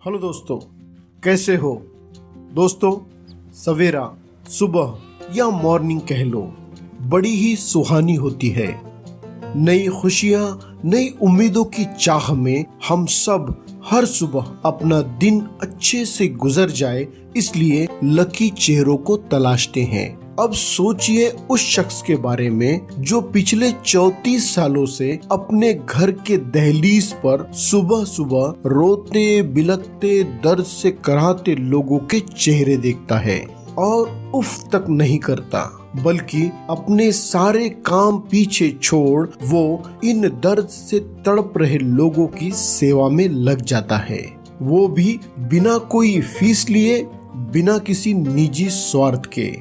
Hello दोस्तों, कैसे हो दोस्तों। सवेरा, सुबह या मॉर्निंग कह लो, बड़ी ही सुहानी होती है। नई खुशियां, नई उम्मीदों की चाह में हम सब हर सुबह अपना दिन अच्छे से गुजर जाए, इसलिए लकी चेहरों को तलाशते हैं। अब सोचिए उस शख्स के बारे में जो पिछले 34 सालों से अपने घर के दहलीज पर सुबह सुबह रोते बिलखते दर्द से कराहते लोगों के चेहरे देखता है और उफ तक नहीं करता, बल्कि अपने सारे काम पीछे छोड़ वो इन दर्द से तड़प रहे लोगों की सेवा में लग जाता है। वो भी बिना कोई फीस लिए, बिना किसी निजी स्वार्थ के।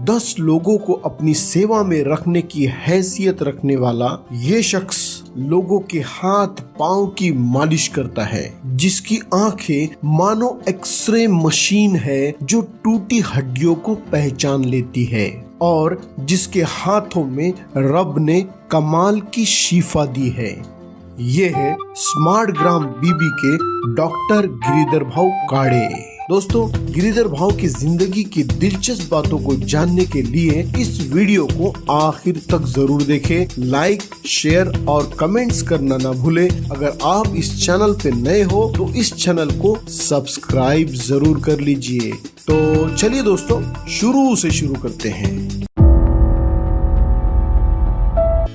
10 लोगों को अपनी सेवा में रखने की हैसियत रखने वाला ये शख्स लोगों के हाथ पांव की मालिश करता है, जिसकी आंखें मानो एक्सरे मशीन है जो टूटी हड्डियों को पहचान लेती है, और जिसके हाथों में रब ने कमाल की शिफा दी है। ये है स्मार्ट ग्राम बीबी के डॉक्टर गिरिधर भाऊ काड़े। दोस्तों, गिरिधर भाऊ की जिंदगी की दिलचस्प बातों को जानने के लिए इस वीडियो को आखिर तक जरूर देखें। लाइक, शेयर और कमेंट्स करना ना भूलें। अगर आप इस चैनल पे नए हो तो इस चैनल को सब्सक्राइब जरूर कर लीजिए। तो चलिए दोस्तों, शुरू से शुरू करते हैं।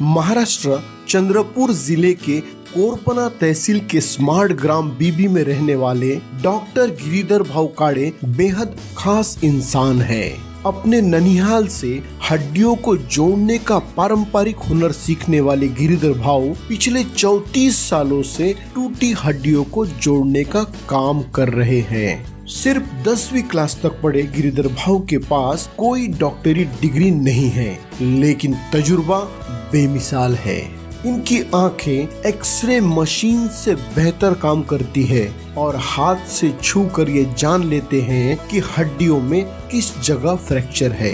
महाराष्ट्र चंद्रपुर जिले के कोरपना तहसील के स्मार्ट ग्राम बीबी में रहने वाले डॉक्टर गिरिधर भाऊ काड़े बेहद खास इंसान है। अपने ननिहाल से हड्डियों को जोड़ने का पारंपरिक हुनर सीखने वाले गिरिधर भाऊ पिछले 34 सालों से टूटी हड्डियों को जोड़ने का काम कर रहे हैं। सिर्फ 10वीं क्लास तक पढ़े गिरिधर भाऊ के पास कोई डॉक्टरी डिग्री नहीं है, लेकिन तजुर्बा बेमिसाल है। इनकी आंखें एक्सरे मशीन से बेहतर काम करती है और हाथ से छूकर ये जान लेते हैं कि हड्डियों में किस जगह फ्रैक्चर है।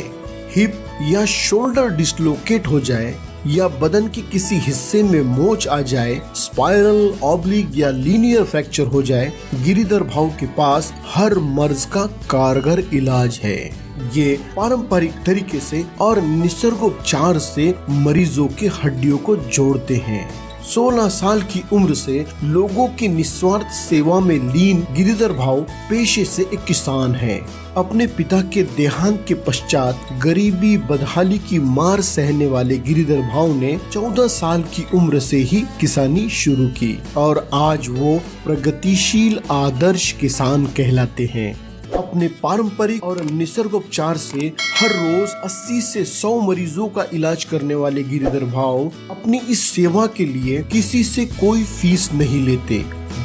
हिप या शोल्डर डिस्लोकेट हो जाए या बदन के किसी हिस्से में मोच आ जाए, स्पाइरल, ऑब्लिक या लीनियर फ्रैक्चर हो जाए, गिरिधर भाऊ के पास हर मर्ज का कारगर इलाज है। ये पारंपरिक तरीके से और निसर्गोपचार से मरीजों की हड्डियों को जोड़ते हैं। 16 साल की उम्र से लोगों की निस्वार्थ सेवा में लीन गिरिधर भाऊ पेशे से एक किसान हैं। अपने पिता के देहांत के पश्चात गरीबी बदहाली की मार सहने वाले गिरिधर भाऊ ने 14 साल की उम्र से ही किसानी शुरू की और आज वो प्रगतिशील आदर्श किसान कहलाते हैं। अपने पारंपरिक और निसर्गोपचार से हर रोज 80 से 100 मरीजों का इलाज करने वाले गिरिधर भाऊ अपनी इस सेवा के लिए किसी से कोई फीस नहीं लेते,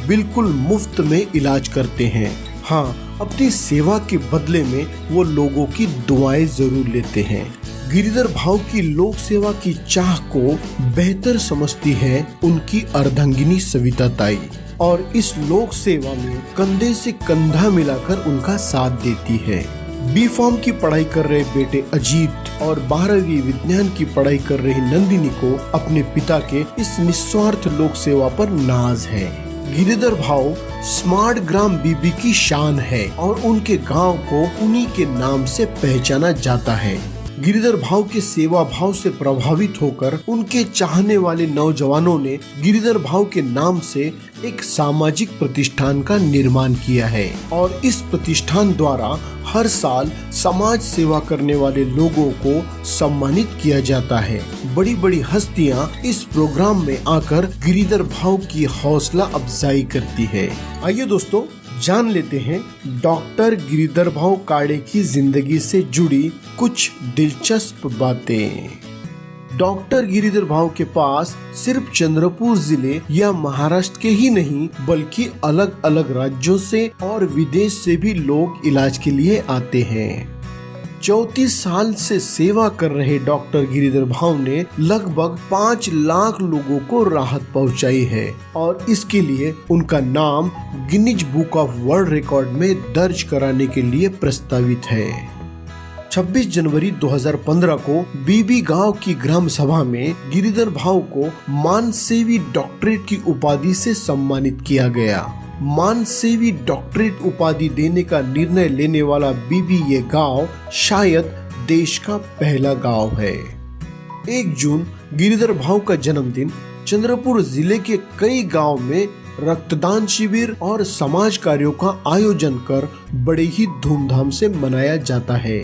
बिल्कुल मुफ्त में इलाज करते हैं। हाँ, अपनी सेवा के बदले में वो लोगों की दुआएं जरूर लेते हैं। गिरिधर भाऊ की लोक सेवा की चाह को बेहतर समझती है उनकी अर्धांगिनी सविता ताई, और इस लोक सेवा में कंधे से कंधा मिलाकर उनका साथ देती है। B.Pharm की पढ़ाई कर रहे बेटे अजीत और 12वीं विज्ञान की पढ़ाई कर रही नंदिनी को अपने पिता के इस निस्वार्थ लोक सेवा पर नाज है। गिरिधर भाऊ स्मार्ट ग्राम बीबी की शान है और उनके गांव को उन्हीं के नाम से पहचाना जाता है। गिरिधर भाऊ के सेवा भाव से प्रभावित होकर उनके चाहने वाले नौजवानों ने गिरिधर भाऊ के नाम से एक सामाजिक प्रतिष्ठान का निर्माण किया है और इस प्रतिष्ठान द्वारा हर साल समाज सेवा करने वाले लोगों को सम्मानित किया जाता है। बड़ी बड़ी हस्तियां इस प्रोग्राम में आकर गिरिधर भाऊ की हौसला अफजाई करती है। आइए दोस्तों, जान लेते हैं डॉक्टर गिरिधर भाऊ काड़े की जिंदगी से जुड़ी कुछ दिलचस्प बातें। डॉक्टर गिरिधर भाऊ के पास सिर्फ चंद्रपुर जिले या महाराष्ट्र के ही नहीं, बल्कि अलग अलग राज्यों से और विदेश से भी लोग इलाज के लिए आते हैं। 34 साल से सेवा कर रहे डॉक्टर गिरिधर भाऊ ने लगभग 5 लाख लोगों को राहत पहुंचाई है और इसके लिए उनका नाम Guinness book of world record में दर्ज कराने के लिए प्रस्तावित है। 26 जनवरी 2015 को बीबी गांव की ग्राम सभा में गिरिधर भाऊ को मानसेवी डॉक्टरेट की उपाधि से सम्मानित किया गया। मानसेवी डॉक्टरेट उपाधि देने का निर्णय लेने वाला बीबी ये गांव शायद देश का पहला गांव है। 1 जून गिरिधर भाऊ का जन्मदिन चंद्रपुर जिले के कई गांव में रक्तदान शिविर और समाज कार्यों का आयोजन कर बड़े ही धूमधाम से मनाया जाता है।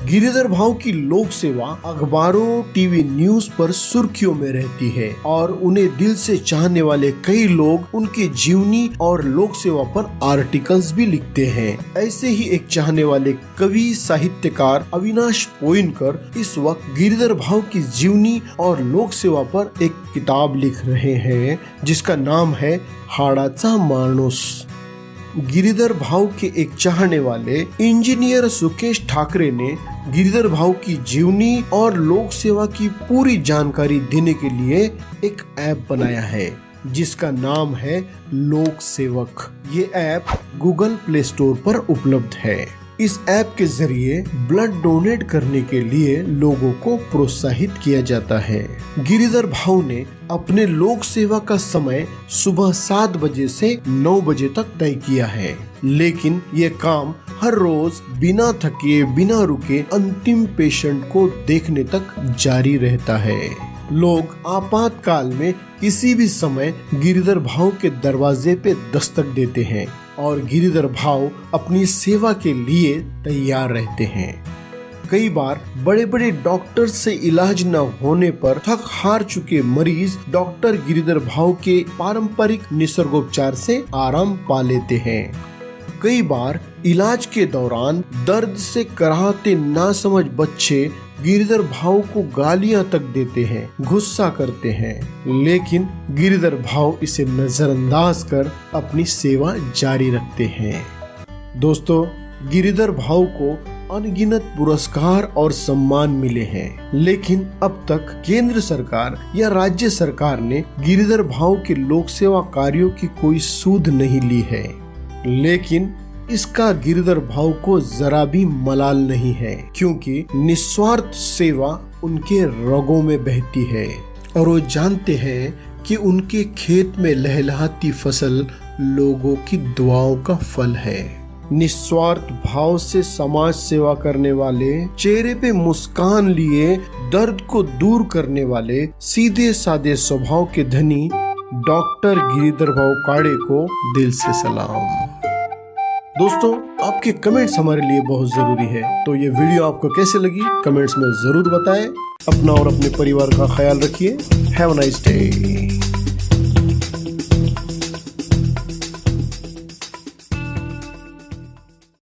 गिरिधर भाऊ की लोक सेवा अखबारों, टीवी न्यूज पर सुर्खियों में रहती है और उन्हें दिल से चाहने वाले कई लोग उनके जीवनी और लोक सेवा पर आर्टिकल्स भी लिखते हैं। ऐसे ही एक चाहने वाले कवि साहित्यकार अविनाश पोइनकर इस वक्त गिरिधर भाऊ की जीवनी और लोक सेवा पर एक किताब लिख रहे हैं जिसका नाम है हाडाचा माणूस। गिरिधर भाऊ के एक चाहने वाले इंजीनियर सुकेश ठाकरे ने गिरिधर भाऊ की जीवनी और लोक सेवा की पूरी जानकारी देने के लिए एक ऐप बनाया है जिसका नाम है लोक सेवक। ये ऐप गूगल प्ले स्टोर पर उपलब्ध है। इस ऐप के जरिए ब्लड डोनेट करने के लिए लोगों को प्रोत्साहित किया जाता है। गिरिधर भाऊ ने अपने लोक सेवा का समय सुबह 7 बजे से 9 बजे तक तय किया है, लेकिन ये काम हर रोज बिना थके बिना रुके अंतिम पेशेंट को देखने तक जारी रहता है। लोग आपातकाल में किसी भी समय गिरिधर भाऊ के दरवाजे पे दस्तक देते हैं और गिरिधर भाऊ अपनी सेवा के लिए तैयार रहते हैं। कई बार बड़े बड़े डॉक्टर से इलाज न होने पर थक हार चुके मरीज डॉक्टर गिरिधर भाऊ के पारंपरिक निसर्गोपचार से आराम पा लेते हैं। कई बार इलाज के दौरान दर्द से कराहते नासमझ बच्चे गिरिधर भाऊ को गालियां तक देते हैं, गुस्सा करते हैं, लेकिन गिरिधर भाऊ इसे नजरअंदाज कर अपनी सेवा जारी रखते हैं। दोस्तों, गिरिधर भाऊ को अनगिनत पुरस्कार और सम्मान मिले हैं, लेकिन अब तक केंद्र सरकार या राज्य सरकार ने गिरिधर भाऊ के लोक सेवा कार्यों की कोई सूद नहीं ली है। लेकिन इसका गिरिधर भाऊ को जरा भी मलाल नहीं है, क्योंकि निस्वार्थ सेवा उनके रगों में बहती है और वो जानते हैं कि उनके खेत में लहलहाती फसल लोगों की दुआओं का फल है। निस्वार्थ भाव से समाज सेवा करने वाले, चेहरे पे मुस्कान लिए दर्द को दूर करने वाले, सीधे साधे स्वभाव के धनी डॉक्टर गिरिधर भाऊ काड़े को दिल से सलाम। दोस्तों, आपके कमेंट्स हमारे लिए बहुत जरूरी है, तो ये वीडियो आपको कैसे लगी कमेंट्स में जरूर बताएं। अपना और अपने परिवार का ख्याल रखिए। Have a nice day.